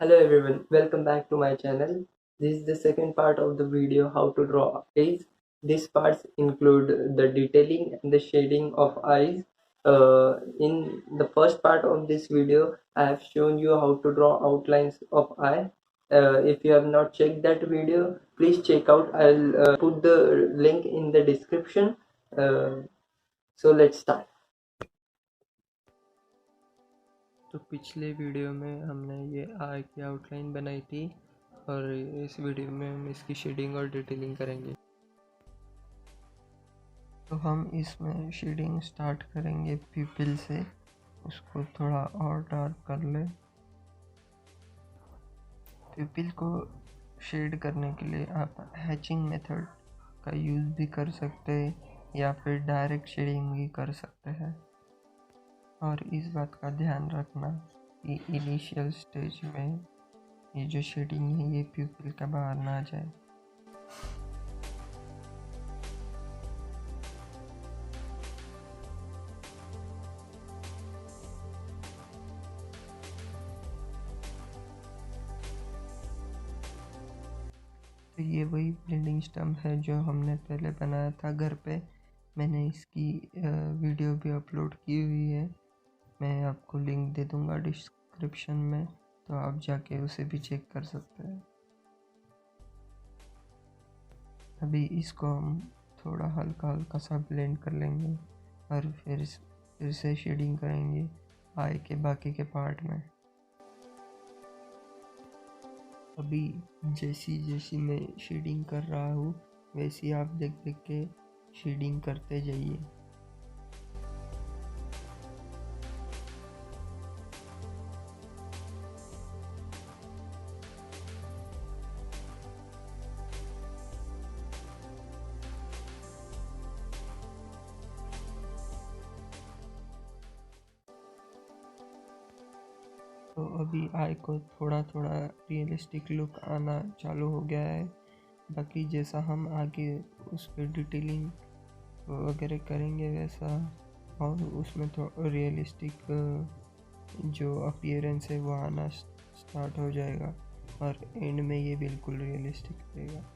Hello everyone, welcome back to my channel. This is the second part of the video how to draw eyes. These parts include the detailing and the shading of eyes. In the first part of this video, I have shown you how to draw outlines of eye. If you have not checked that video, please check out. I'll put the link in the description. So let's start. तो पिछले video में हमने ये आई की outline बनाई थी और इस वीडियो में हम इसकी शेडिंग और डिटेलिंग करेंगे। तो हम इसमें शेडिंग स्टार्ट करेंगे प्यूपिल से। उसको थोड़ा और डार्क कर ले। प्यूपिल को शेड करने के लिए आप हैचिंग मेथड का यूज़ भी कर सकते हैं या फिर डायरेक्ट शेडिंग भी कर सकते हैं। और इस बात का ध्यान रखना कि इनिशियल स्टेज में ये जो शेडिंग है ये प्यूपिल का बाहर ना जाए। तो ये वही ब्लेंडिंग स्टम्प है जो हमने पहले बनाया था घर पे। मैंने इसकी वीडियो भी अपलोड की हुई है। मैं आपको लिंक दे दूँगा डिस्क्रिप्शन में, तो आप जाके उसे भी चेक कर सकते हैं। अभी इसको हम थोड़ा हल्का हल्का सा ब्लेंड कर लेंगे और फिर से शेडिंग करेंगे आई के बाकी के पार्ट में। अभी जैसी जैसी मैं शेडिंग कर रहा हूँ वैसी आप देख देख के शेडिंग करते जाइए। तो अभी आई को थोड़ा थोड़ा रियलिस्टिक लुक आना चालू हो गया है। बाकी जैसा हम आगे उस पर डिटेलिंग वगैरह करेंगे वैसा और उसमें तो रियलिस्टिक जो अपीयरेंस है वो आना स्टार्ट हो जाएगा और एंड में ये बिल्कुल रियलिस्टिक रहेगा।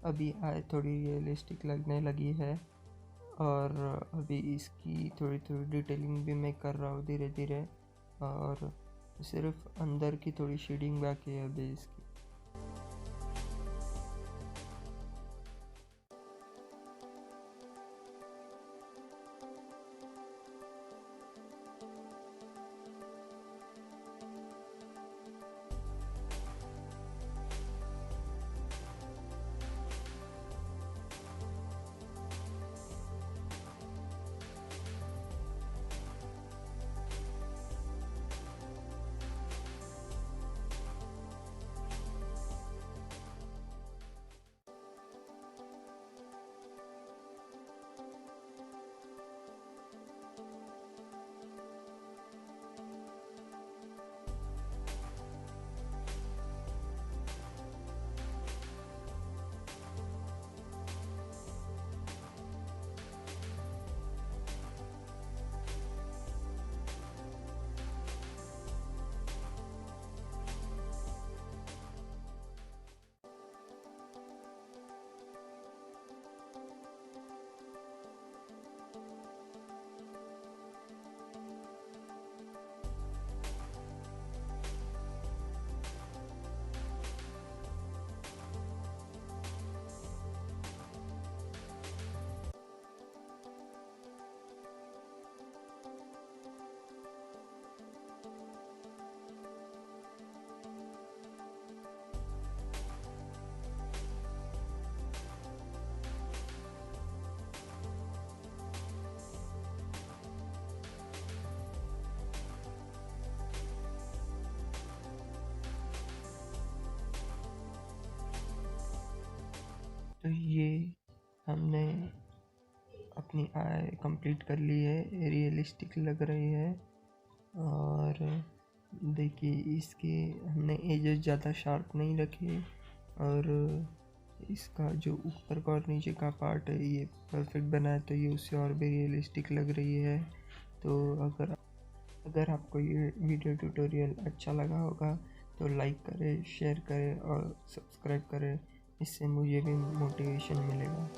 अभी आई थोड़ी रियलिस्टिक लगने लगी है और अभी इसकी थोड़ी थोड़ी डिटेलिंग भी मैं कर रहा हूँ धीरे धीरे और सिर्फ अंदर की थोड़ी शेडिंग बाकी है अभी इसकी। तो ये हमने अपनी आई कंप्लीट कर ली है, रियलिस्टिक लग रही है। और देखिए इसके हमने एजेस ज़्यादा शार्प नहीं रखे, और इसका जो ऊपर का और नीचे का पार्ट है ये परफेक्ट बना है, तो ये उससे और भी रियलिस्टिक लग रही है। तो अगर आपको ये वीडियो ट्यूटोरियल अच्छा लगा होगा तो लाइक करें, शेयर करें और सब्सक्राइब करें, इससे मुझे भी मोटिवेशन मिलेगा।